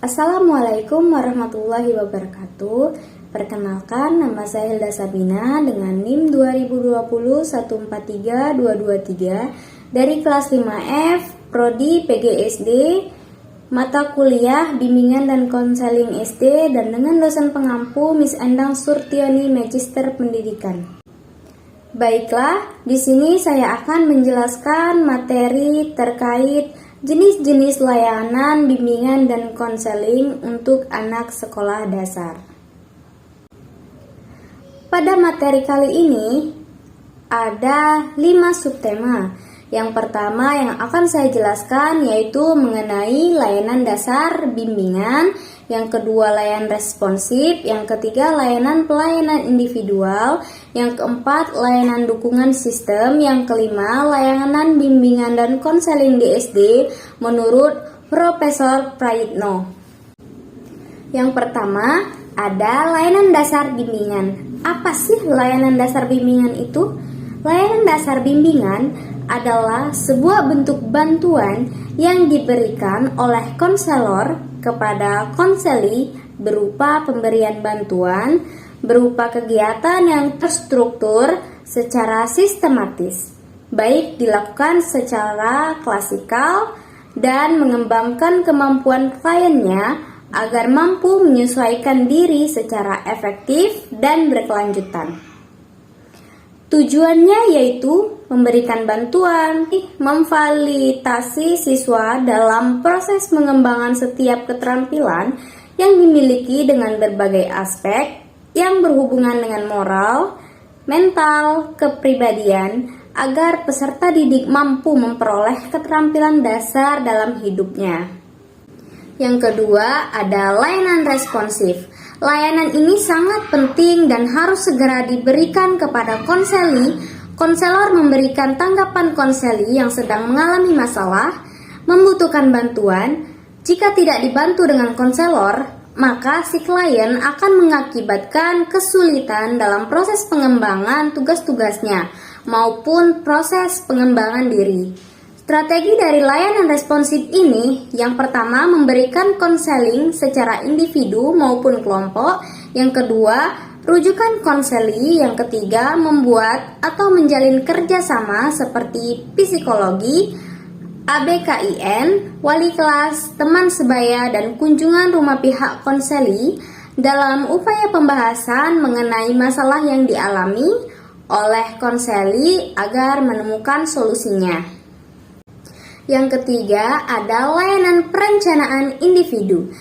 Assalamualaikum warahmatullahi wabarakatuh. Perkenalkan, nama saya Hilda Sabina dengan NIM 2020143223 dari kelas 5F, Prodi PGSD, mata kuliah Bimbingan dan Konseling SD, dan dengan dosen pengampu Miss Endang Surtiani, Magister Pendidikan. Baiklah, di sini saya akan menjelaskan materi terkait jenis-jenis layanan bimbingan dan konseling untuk anak sekolah dasar. Pada materi kali ini ada 5 subtema. Yang pertama yang akan saya jelaskan yaitu mengenai layanan dasar bimbingan, yang kedua layanan responsif, yang ketiga layanan pelayanan individual, yang keempat layanan dukungan sistem, yang kelima layanan bimbingan dan konseling di SD menurut Profesor Prayitno. Yang pertama ada layanan dasar bimbingan. Apa sih layanan dasar bimbingan itu? Layanan dasar bimbingan adalah sebuah bentuk bantuan yang diberikan oleh konselor kepada konseli berupa pemberian bantuan, berupa kegiatan yang terstruktur secara sistematis, baik dilakukan secara klasikal dan mengembangkan kemampuan kliennya agar mampu menyesuaikan diri secara efektif dan berkelanjutan. Tujuannya yaitu memberikan bantuan, memfasilitasi siswa dalam proses pengembangan setiap keterampilan yang dimiliki dengan berbagai aspek yang berhubungan dengan moral, mental, kepribadian, agar peserta didik mampu memperoleh keterampilan dasar dalam hidupnya. Yang kedua ada layanan responsif. Layanan ini sangat penting dan harus segera diberikan kepada konseli. Konselor memberikan tanggapan konseli yang sedang mengalami masalah, membutuhkan bantuan. Jika tidak dibantu dengan konselor, maka si klien akan mengakibatkan kesulitan dalam proses pengembangan tugas-tugasnya maupun proses pengembangan diri. Strategi dari layanan responsif ini, yang pertama memberikan konseling secara individu maupun kelompok, yang kedua rujukan konseli, yang ketiga membuat atau menjalin kerjasama seperti psikologi, ABKIN, wali kelas, teman sebaya, dan kunjungan rumah pihak konseli dalam upaya pembahasan mengenai masalah yang dialami oleh konseli agar menemukan solusinya. Yang ketiga ada layanan perencanaan individu.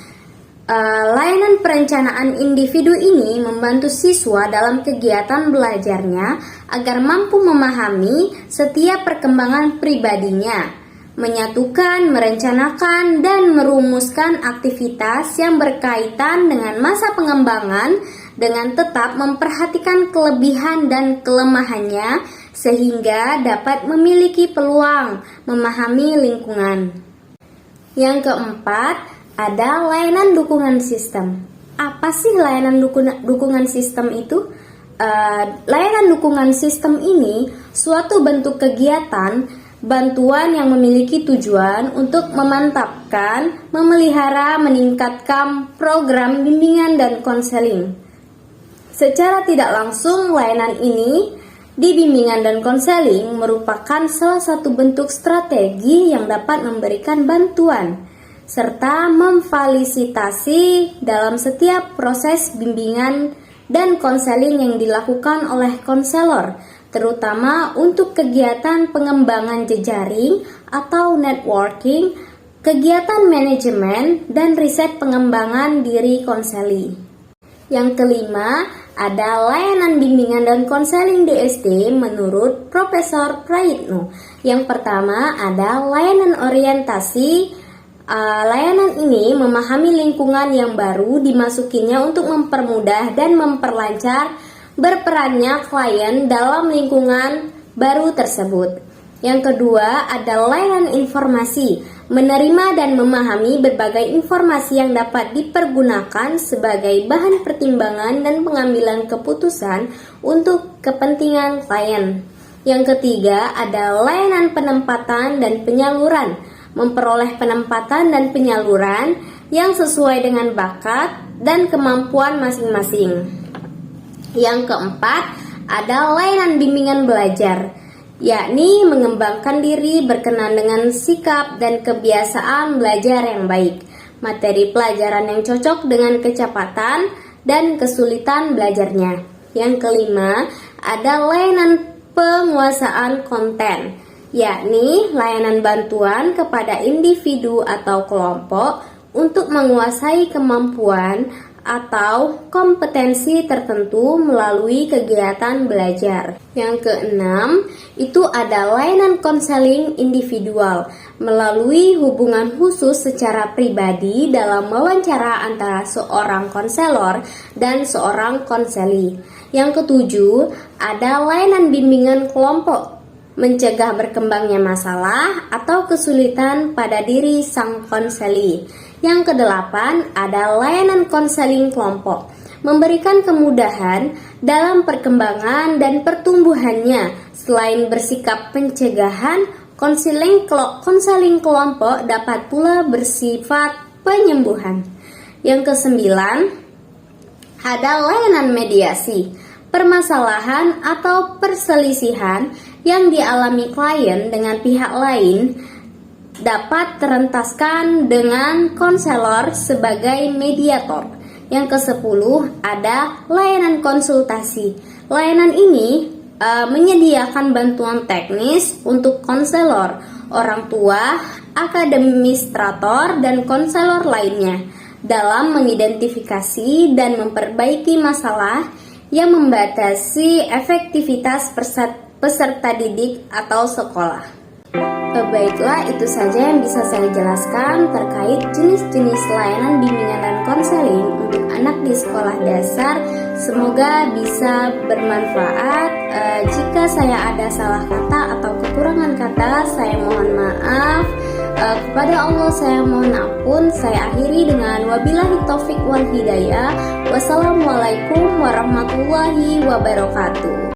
Layanan perencanaan individu ini membantu siswa dalam kegiatan belajarnya agar mampu memahami setiap perkembangan pribadinya, menyatukan, merencanakan, dan merumuskan aktivitas yang berkaitan dengan masa pengembangan dengan tetap memperhatikan kelebihan dan kelemahannya sehingga dapat memiliki peluang memahami lingkungan. Yang keempat, ada layanan dukungan sistem. Apa sih layanan dukungan sistem itu? Layanan dukungan sistem ini suatu bentuk kegiatan bantuan yang memiliki tujuan untuk memantapkan, memelihara, meningkatkan program bimbingan dan konseling. Secara tidak langsung, layanan ini di bimbingan dan konseling merupakan salah satu bentuk strategi yang dapat memberikan bantuan serta memfasilitasi dalam setiap proses bimbingan dan konseling yang dilakukan oleh konselor, terutama untuk kegiatan pengembangan jejaring atau networking, kegiatan manajemen, dan riset pengembangan diri konseli. Yang kelima, ada layanan bimbingan dan konseling di SD menurut Profesor Prayitno. Yang pertama ada layanan orientasi. Layanan ini memahami lingkungan yang baru dimasukinya untuk mempermudah dan memperlancar berperannya klien dalam lingkungan baru tersebut. Yang kedua ada layanan informasi, menerima dan memahami berbagai informasi yang dapat dipergunakan sebagai bahan pertimbangan dan pengambilan keputusan untuk kepentingan klien. Yang ketiga ada layanan penempatan dan penyaluran, memperoleh penempatan dan penyaluran yang sesuai dengan bakat dan kemampuan masing-masing. Yang keempat, ada layanan bimbingan belajar, yakni mengembangkan diri berkenan dengan sikap dan kebiasaan belajar yang baik, materi pelajaran yang cocok dengan kecepatan dan kesulitan belajarnya. Yang kelima, ada layanan penguasaan konten, yakni layanan bantuan kepada individu atau kelompok untuk menguasai kemampuan atau kompetensi tertentu melalui kegiatan belajar. Yang keenam, itu ada layanan konseling individual melalui hubungan khusus secara pribadi dalam wawancara antara seorang konselor dan seorang konseli. Yang ketujuh, ada layanan bimbingan kelompok mencegah berkembangnya masalah atau kesulitan pada diri sang konseli. Yang kedelapan, ada layanan konseling kelompok, memberikan kemudahan dalam perkembangan dan pertumbuhannya. Selain bersikap pencegahan, konseling kelompok dapat pula bersifat penyembuhan. Yang kesembilan, ada layanan mediasi, permasalahan atau perselisihan yang dialami klien dengan pihak lain dapat terentaskan dengan konselor sebagai mediator. Yang ke-10, ada layanan konsultasi. Layanan ini menyediakan bantuan teknis untuk konselor, orang tua, administrator, dan konselor lainnya dalam mengidentifikasi dan memperbaiki masalah yang membatasi efektivitas peserta didik atau sekolah. Baiklah, itu saja yang bisa saya jelaskan terkait jenis-jenis layanan bimbingan dan konseling untuk anak di sekolah dasar. Semoga bisa bermanfaat. Jika saya ada salah kata atau kekurangan kata, saya mohon maaf. Kepada Allah saya mohon ampun. Saya akhiri dengan wabillahi taufik wal hidayah. Wassalamualaikum warahmatullahi wabarakatuh.